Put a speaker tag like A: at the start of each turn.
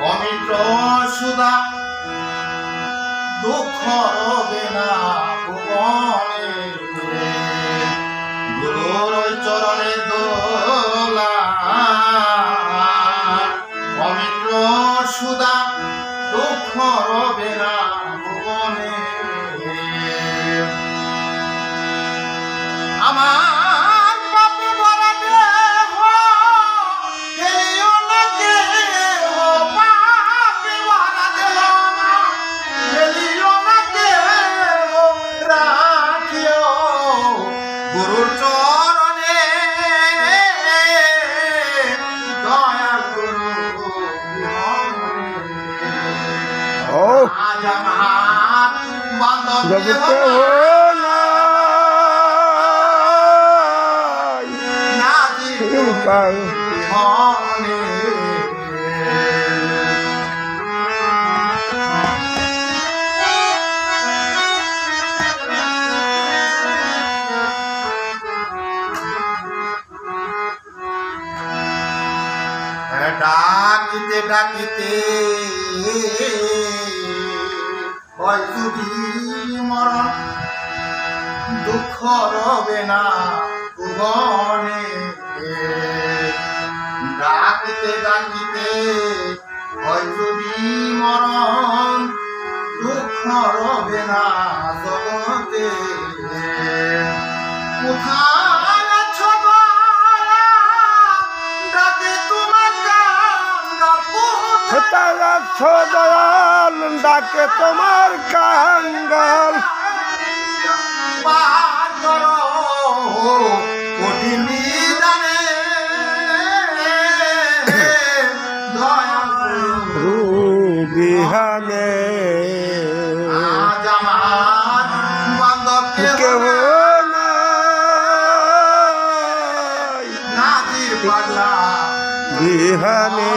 A: অমিত্র সুধা দুঃখ রবে না ভুবনে গুরুর চরণে দোলা অমিত্র সুধা দুঃখ রবে না ভুবনে আমার গুরুর চরণে দয়া গুরু আজ আমার বান্ধব ডাকিতে ডাকিতে হয় যদি মরণ দুঃখ রবে না ভুবনে ডাকিতে ডাকিতে হয় যদি মরণ দুঃখ রবে না জগতে কোথায় আছো
B: দয়াল ডাকে তোমার কাঙ্গাল
A: কঠিন বিধানে
B: বিহানে
A: আজ আমার বান্ধব
B: কেহ
A: নাজির পাগলা
B: বিহানে